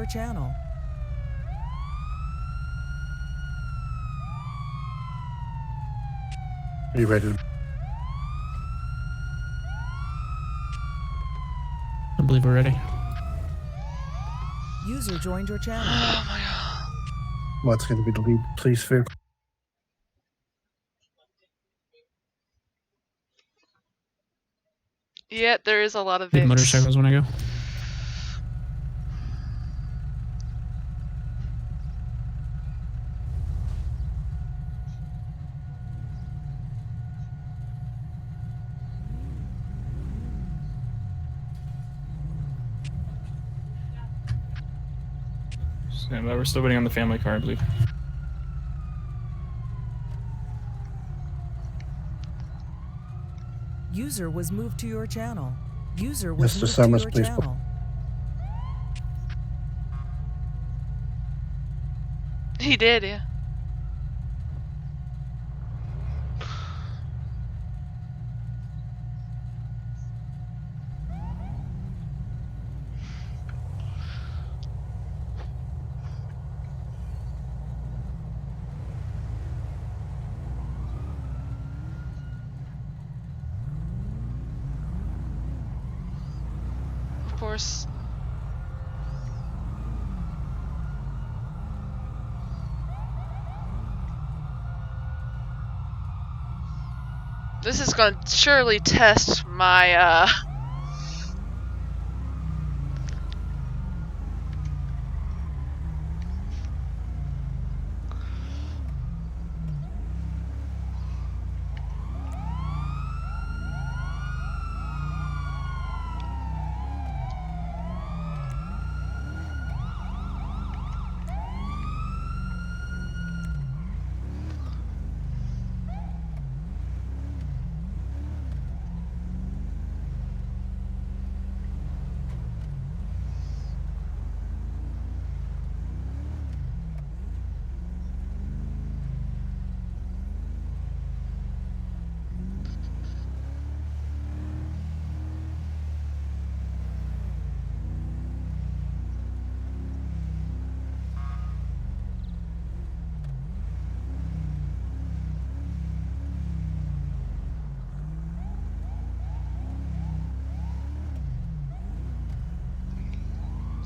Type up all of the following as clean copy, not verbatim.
your channel. Are you ready? I believe we're ready. User joined your channel. Oh my god. What's going to be the lead police vehicle? Yeah, there is a lot of Lead Vicks. motorcycles when I go. Stand by. We're still waiting on the family car, I believe. User was moved to your channel. User was Mr. moved Summers, to your please. channel. He did, yeah. Of course. This is gonna surely test my,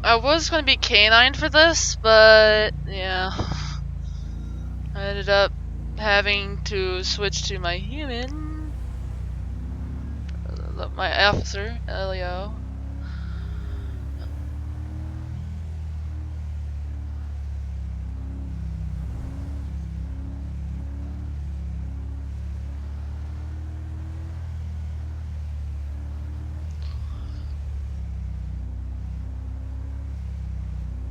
I was gonna be canine for this, but yeah. I ended up having to switch to my human. My officer, Elio.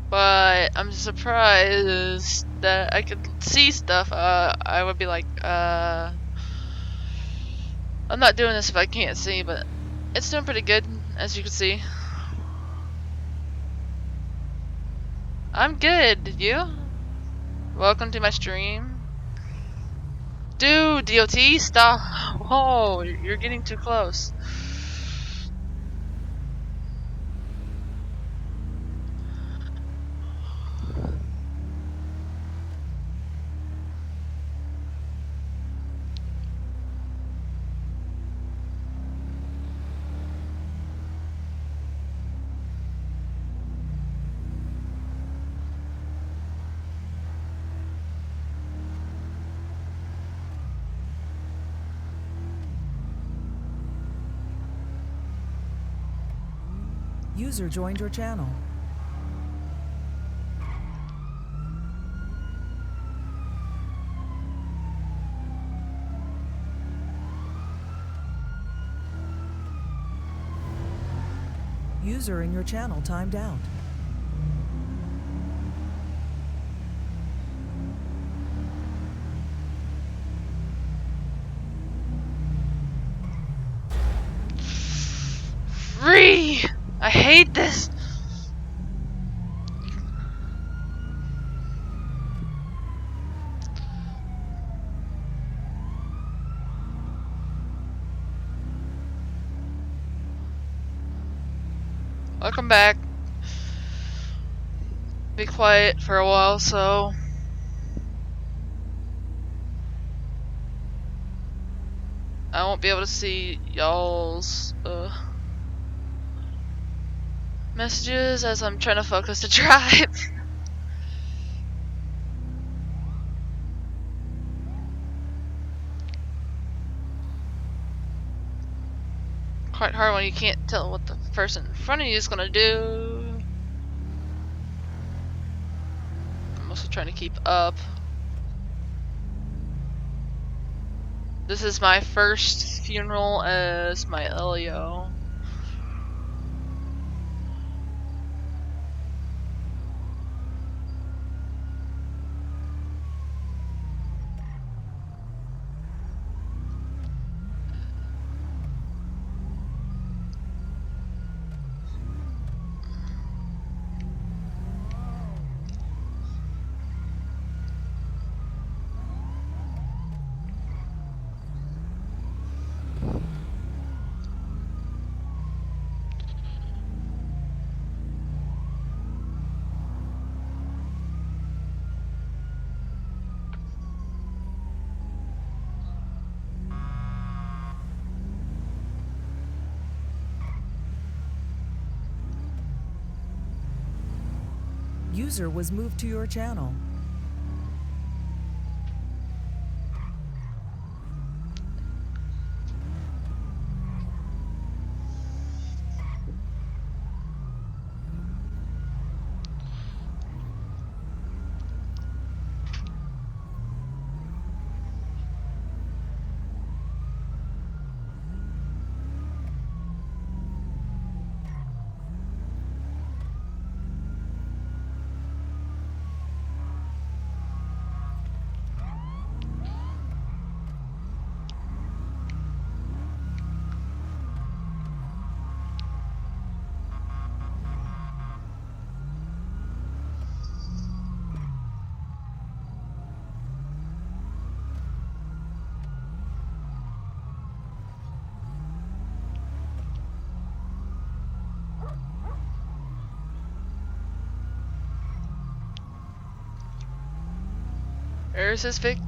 But I'm surprised that I could see stuff. I would be like, I'm not doing this if I can't see, but it's doing pretty good, as you can see. I'm good. You? Welcome to my stream. Dude, DOT, stop. Oh, you're getting too close. User joined your channel. User in your channel timed out. Free! I hate this! Welcome back. be quiet for a while, so I won't be able to see y'all's messages as I'm trying to focus to drive. Quite hard when you can't tell what the person in front of you is gonna do. I'm also trying to keep up. This is my first funeral as my LEO. User was moved to your channel. Where's his Vic?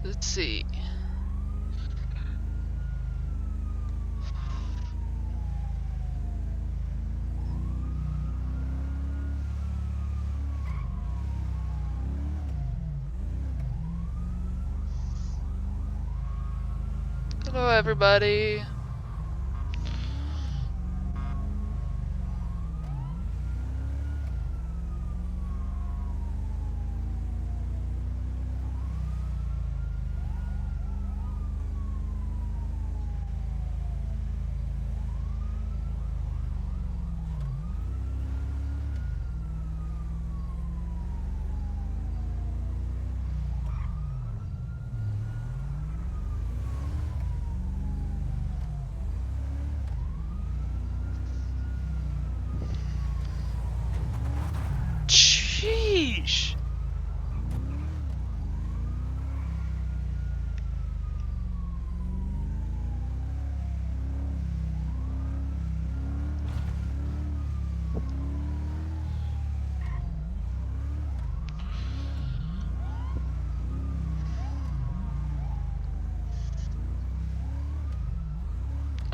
Let's see. Hello, everybody.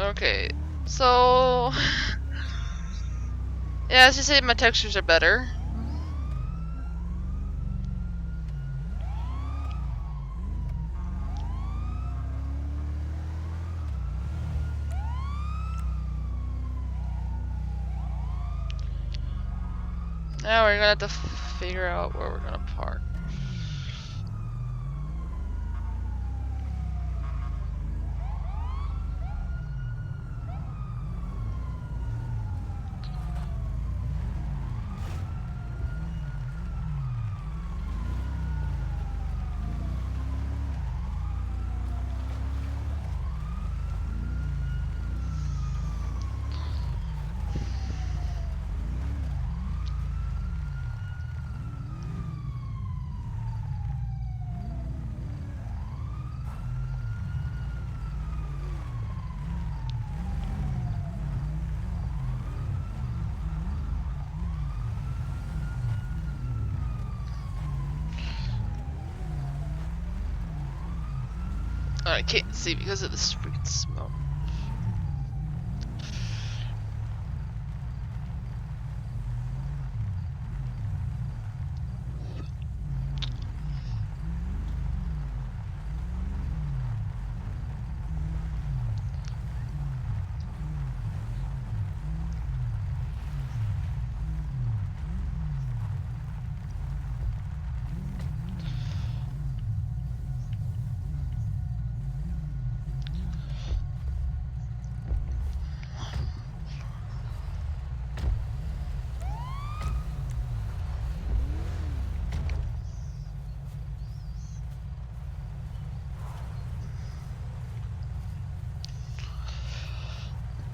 Okay, so yeah, as you say, my textures are better. Now we're gonna have to figure out where we're gonna park. I can't see because of the street smoke.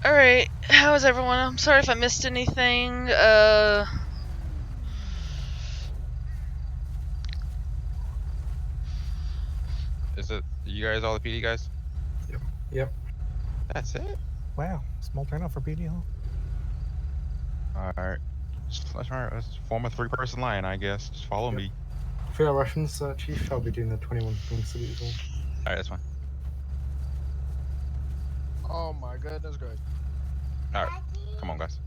Alright, how is everyone? I'm sorry if I missed anything. Is it you guys, all the PD guys? Yep. That's it? Wow. Small turnout for PD, huh? Alright. Let's form a 3-person line, I guess. Just follow Yep. me. For your reference, Chief, I'll be doing the 21 Wing Salute as well. Alright, that's fine. Oh my goodness gracious. Alright. Come on, guys.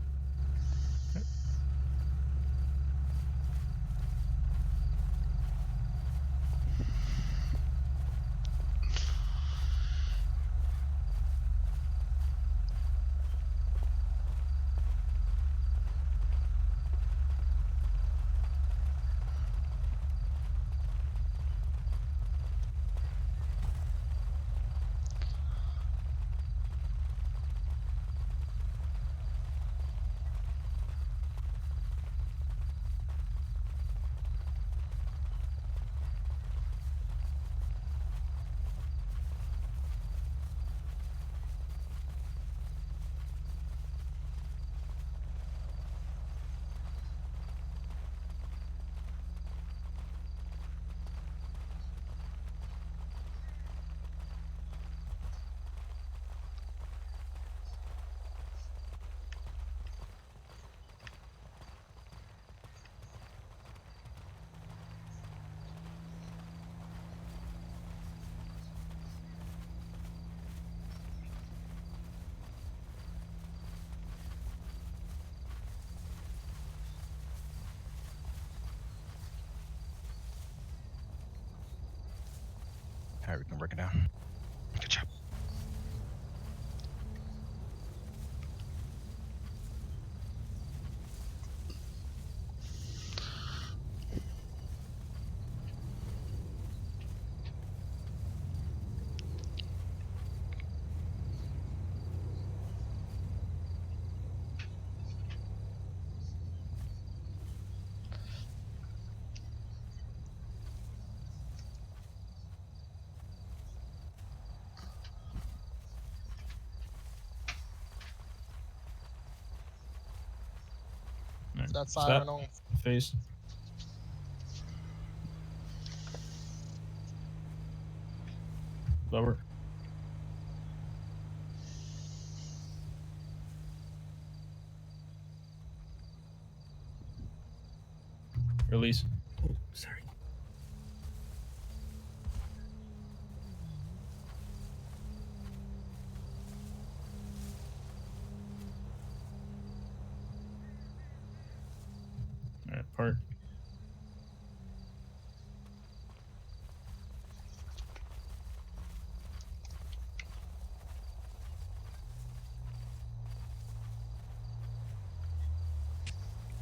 Alright, we can break it down. Good job. Is that siren on? Face. Lower. Release. Oh, sorry. Alright, park.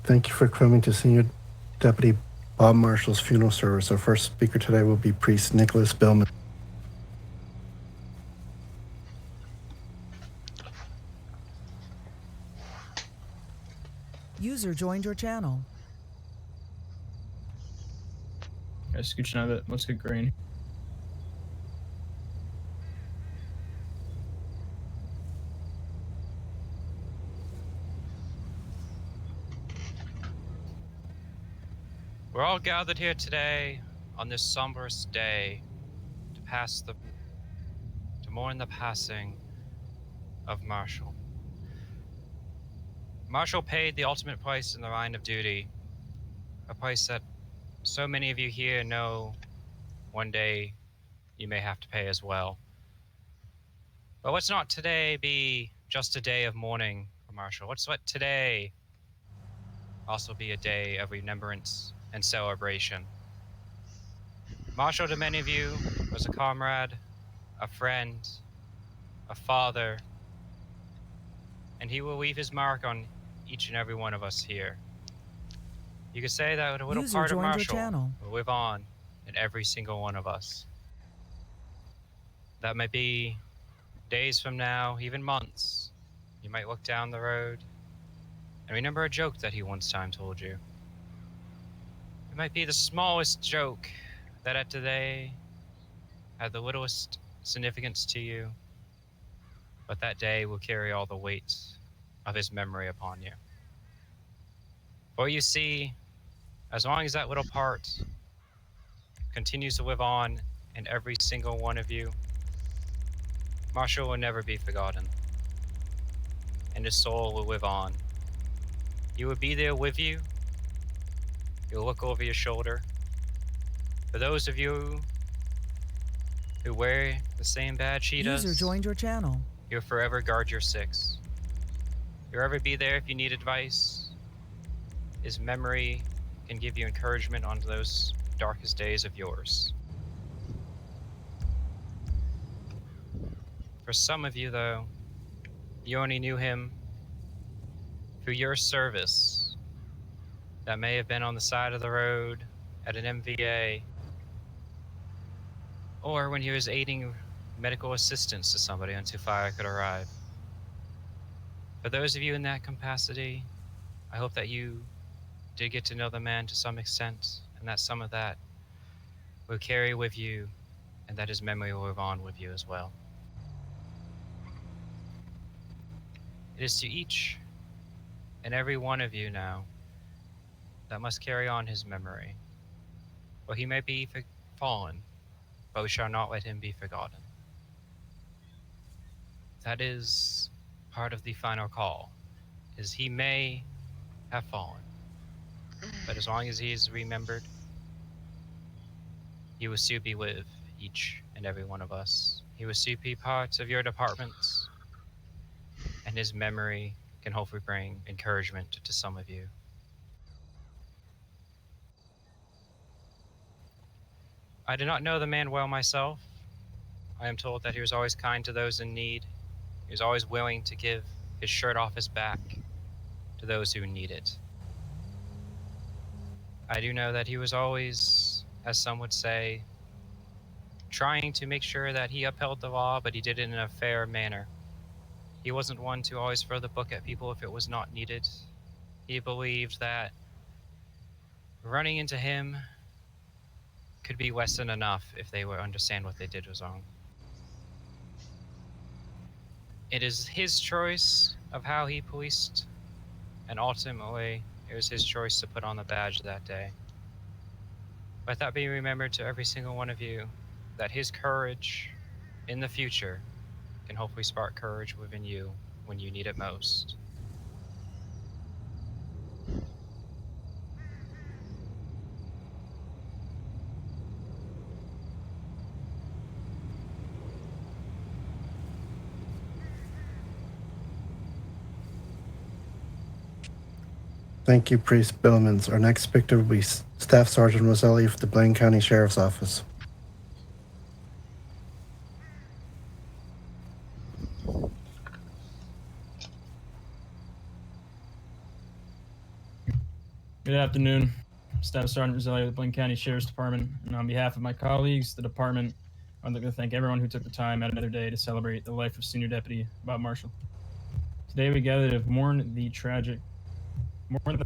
Thank you for coming to Senior Deputy Bob Marshall's funeral service. Our first speaker today will be Priest Nicholas Billman. User joined your channel. Guys, scooching out of it. Let's get green. We're all gathered here today on this somberest day to mourn the passing of Marshall. Marshall paid the ultimate price in the line of duty, a price that so many of you here know one day you may have to pay as well. But let's not today be just a day of mourning for Marshall. Let's let today also be a day of remembrance and celebration. Marshall, to many of you, was a comrade, a friend, a father, and he will leave his mark on each and every one of us here. You could say that a little User part of joined your Marshall channel. will live on in every single one of us. That might be days from now, even months. You might look down the road and remember a joke that he once time told you. It might be the smallest joke that at today had the littlest significance to you, but that day will carry all the weight of his memory upon you. For you see, as long as that little part continues to live on in every single one of you, Marshall will never be forgotten, and his soul will live on. He will be there with you. He'll look over your shoulder. For those of you who wear the same badge he does, User joined your channel. he'll forever guard your six. He'll ever be there if you need advice. His memory can give you encouragement on those darkest days of yours. For some of you, though, you only knew him through your service. That may have been on the side of the road at an MVA, or when he was aiding medical assistance to somebody until fire could arrive. For those of you in that capacity, I hope that you did get to know the man to some extent, and that some of that will carry with you, and that his memory will live on with you as well. It is to each and every one of you now that must carry on his memory. For he may be fallen, but we shall not let him be forgotten. That is part of the final call, is he may have fallen, but as long as he is remembered, he will still be with each and every one of us. He will still be part of your departments, and his memory can hopefully bring encouragement to some of you. I do not know the man well myself. I am told that he was always kind to those in need. He was always willing to give his shirt off his back to those who need it. I do know that he was always, as some would say, trying to make sure that he upheld the law, but he did it in a fair manner. He wasn't one to always throw the book at people if it was not needed. He believed that running into him could be less than enough if they would understand what they did was wrong. It is his choice of how he policed, and ultimately it was his choice to put on the badge that day. Let that be remembered to every single one of you, that his courage in the future can hopefully spark courage within you when you need it most. Thank you, Priest Billmans. Our next speaker will be Staff Sergeant Roselli of the Blaine County Sheriff's Office. Good afternoon. Staff Sergeant Roselli of the Blaine County Sheriff's Department, and on behalf of my colleagues, the department, I'd like to thank everyone who took the time out another day to celebrate the life of Senior Deputy Bob Marshall. Today we gather to mourn the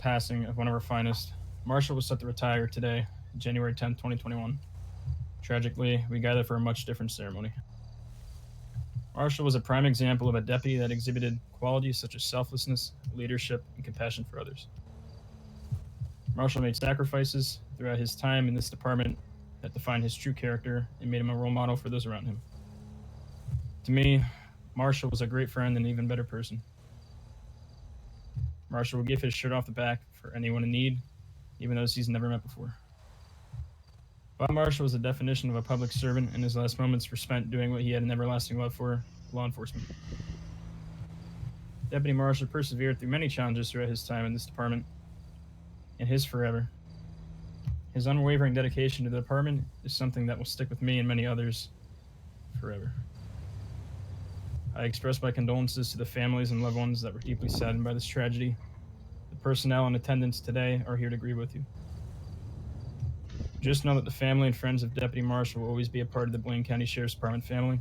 passing of one of our finest. Marshall was set to retire today, January 10th, 2021. Tragically, we gather for a much different ceremony. Marshall was a prime example of a deputy that exhibited qualities such as selflessness, leadership, and compassion for others. Marshall made sacrifices throughout his time in this department that defined his true character and made him a role model for those around him. To me, Marshall was a great friend and an even better person. Marshall will give his shirt off the back for anyone in need, even those he's never met before. Bob Marshall was the definition of a public servant, and his last moments were spent doing what he had an everlasting love for, law enforcement. Deputy Marshall persevered through many challenges throughout his time in this department, and his forever. His unwavering dedication to the department is something that will stick with me and many others forever. I express my condolences to the families and loved ones that were deeply saddened by this tragedy. The personnel in attendance today are here to grieve with you. Just know that the family and friends of Deputy Marshall will always be a part of the Blaine County Sheriff's Department family.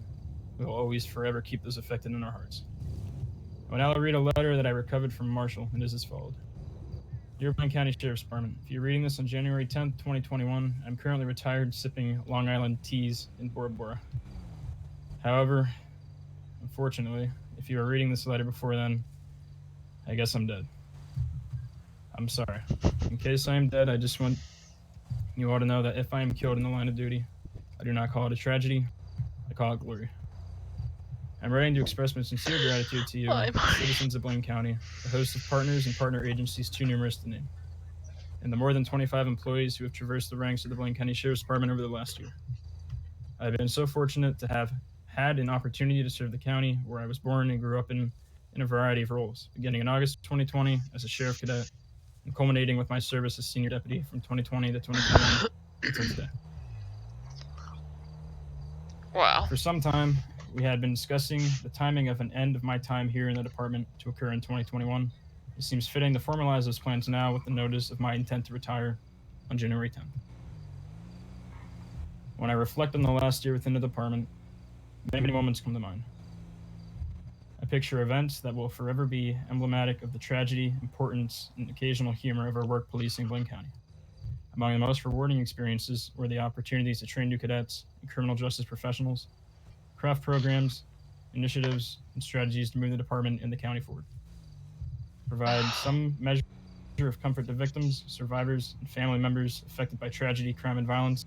We will always forever keep those affected in our hearts. I will now read a letter that I recovered from Marshall, and it is as follows. Dear Blaine County Sheriff's Department, if you're reading this on January 10th, 2021, I'm currently retired sipping Long Island teas in Bora Bora. However, unfortunately, if you are reading this letter before then, I guess I'm dead. I'm sorry. In case I am dead, I just want you all to know that if I am killed in the line of duty, I do not call it a tragedy, I call it glory. I'm writing to express my sincere gratitude to you, the citizens of Blaine County, the host of partners and partner agencies too numerous to name, and the more than 25 employees who have traversed the ranks of the Blaine County Sheriff's Department over the last year. I've been so fortunate to have had an opportunity to serve the county where I was born and grew up in a variety of roles, beginning in August 2020 as a sheriff cadet and culminating with my service as senior deputy from 2020 to 2021 until today. Wow. For some time, we had been discussing the timing of an end of my time here in the department to occur in 2021. It seems fitting to formalize those plans now with the notice of my intent to retire on January 10th. When I reflect on the last year within the department, many moments come to mind. I picture events that will forever be emblematic of the tragedy, importance, and occasional humor of our work policing Blaine County. Among the most rewarding experiences were the opportunities to train new cadets and criminal justice professionals, craft programs, initiatives, and strategies to move the department and the county forward. Provide some measure of comfort to victims, survivors, and family members affected by tragedy, crime, and violence,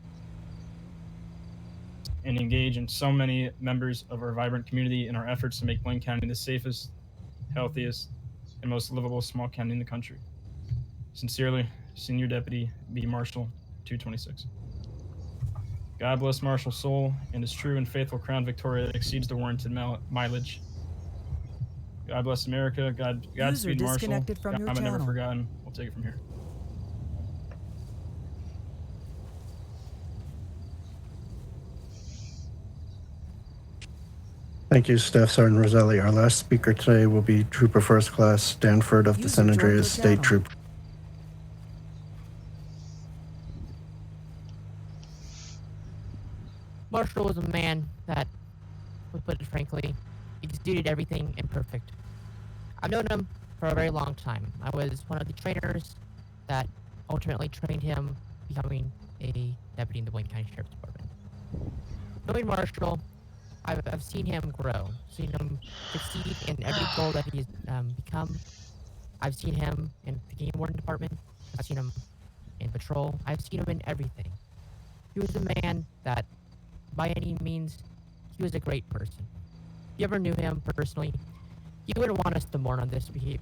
and engage in so many members of our vibrant community in our efforts to make Blaine County the safest, healthiest, and most livable small county in the country. Sincerely, Senior Deputy B. Marshall, 226. God bless Marshall's soul and his true and faithful Crown Victoria that exceeds the warranted mileage. God bless America. Godspeed Marshall. Disconnected from your I'm never channel. forgotten. We'll take it from here. Thank you, Staff Sergeant Roselli. Our last speaker today will be Trooper First Class Stanford of the User San joined your Andreas State channel. Troop. Marshall was a man that, to put it frankly, exuded everything imperfect. I've known him for a very long time. I was one of the trainers that ultimately trained him becoming a deputy in the Blaine County Sheriff's Department. Knowing Marshall, I've seen him grow, seen him succeed in every goal that he's become. I've seen him in the game warden department. I've seen him in patrol. I've seen him in everything. He was a man that, by any means, he was a great person. If you ever knew him personally, he wouldn't want us to mourn on this occasion.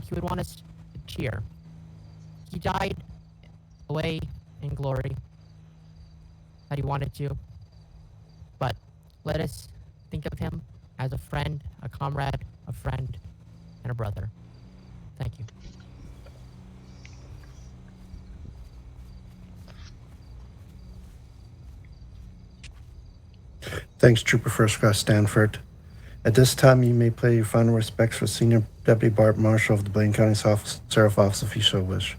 He would want us to cheer. He died away in glory that he wanted to, but let us think of him as a friend, a comrade, a friend, and a brother. Thank you. Thanks, Trooper First Class Stanford. At this time, you may play your final respects for Senior Deputy Bart Marshal of the Blaine County Sheriff's Office if you so wish.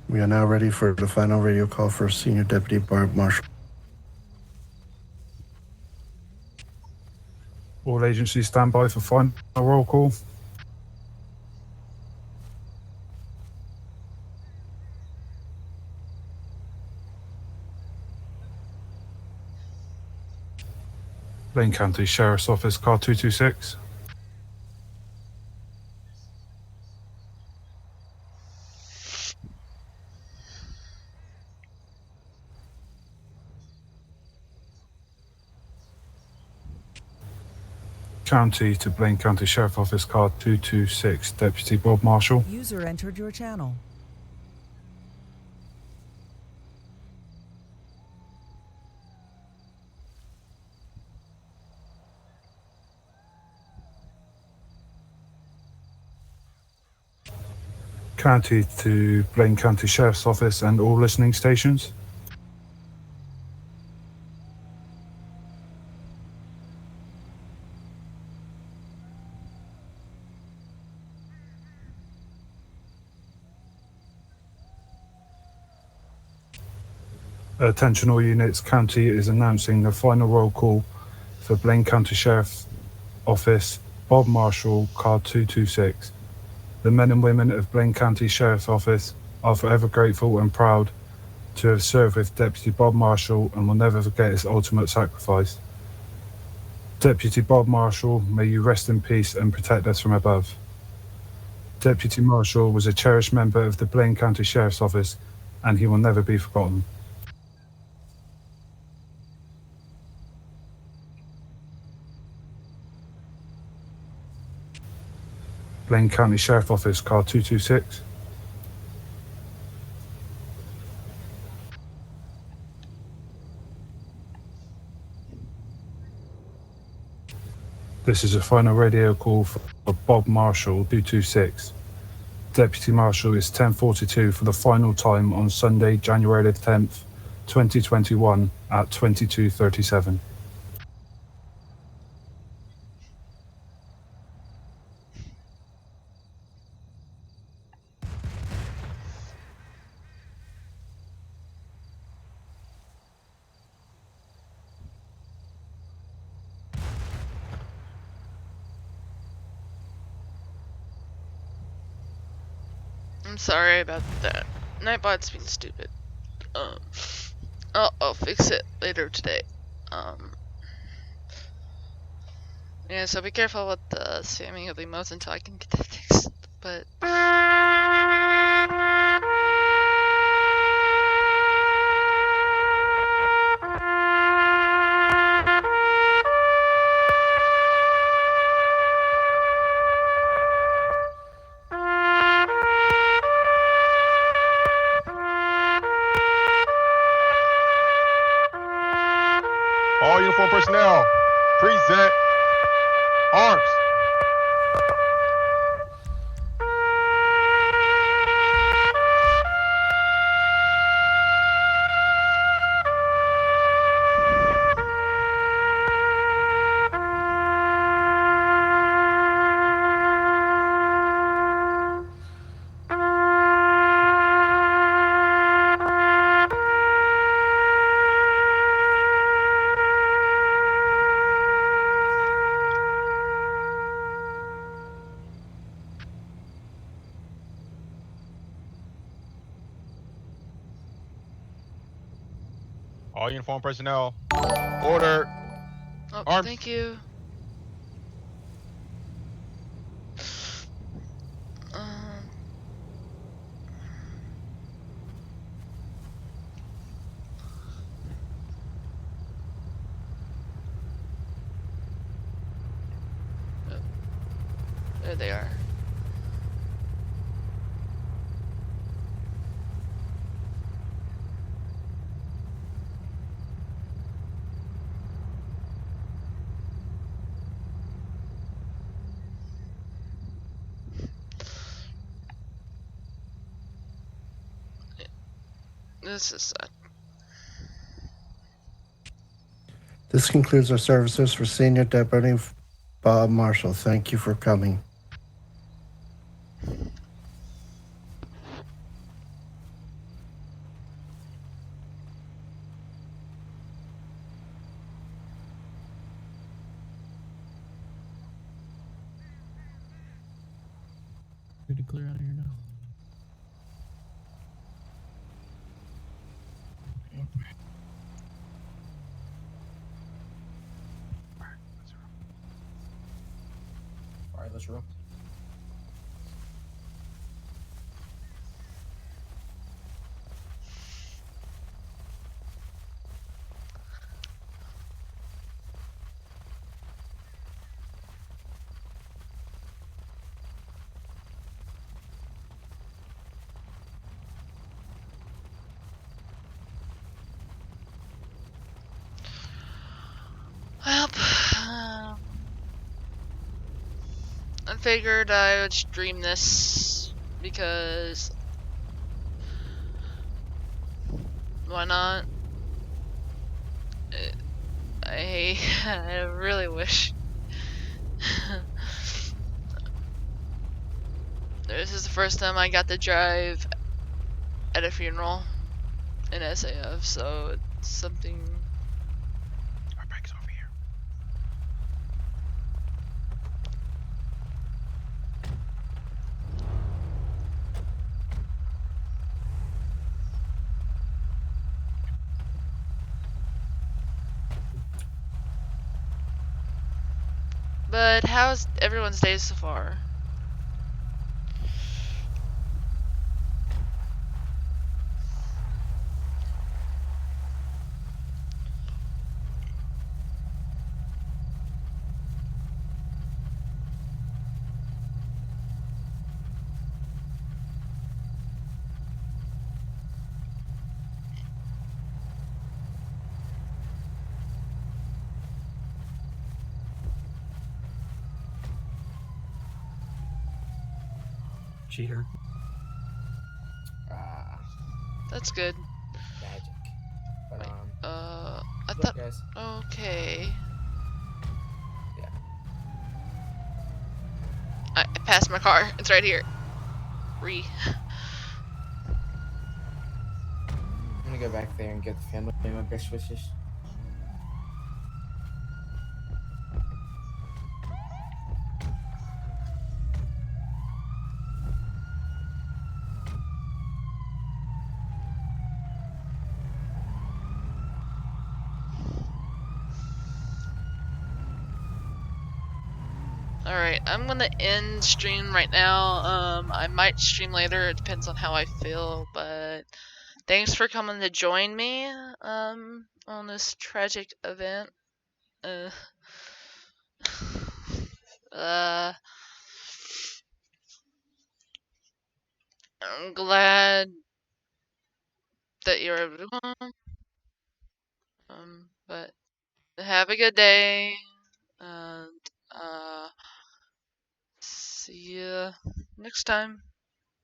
We are now ready for the final radio call for Senior Deputy Bart Marshal. All agencies stand by for final roll call. Blaine County Sheriff's Office, car 226. County to Blaine County Sheriff's Office, car 226, Deputy Bob Marshall. User entered your channel. County to Blaine County Sheriff's Office and all listening stations. Attention all units, County is announcing the final roll call for Blaine County Sheriff's Office, Bob Marshall, car 226. The men and women of Blaine County Sheriff's Office are forever grateful and proud to have served with Deputy Bob Marshall and will never forget his ultimate sacrifice. Deputy Bob Marshall, may you rest in peace and protect us from above. Deputy Marshall was a cherished member of the Blaine County Sheriff's Office and he will never be forgotten. Blaine County Sheriff's Office, car 226. This is a final radio call for Bob Marshall, 226. Deputy Marshall is 10:42 for the final time on Sunday, January the 10th, 2021 at 22:37. I'm sorry about that. Nightbot's being stupid. I'll fix it later today. Yeah, so be careful with the spamming of the emotes until I can get that fixed. But All uniform personnel, present arms. All uniform personnel, order. oh, Arms. thank you. There they are. This is sad. This concludes our services for Senior Deputy Bob Marshall. Thank you for coming. Good to clear out of here now. All right, let's roll. Well, I figured I would stream this because why not? I really wish. This is the first time I got to drive at a funeral in SAF, so it's something. Our bike's over here. But how's everyone's day so far? Cheater. That's good. Magic. But Wait, I look, thought. guys. Okay. Yeah. I passed my car. It's right here. I'm gonna go back there and get the family my best wishes. Alright, I'm gonna end stream right now. I might stream later, it depends on how I feel, but thanks for coming to join me on this tragic event. I'm glad that you're able to come. But have a good day, and see you next time.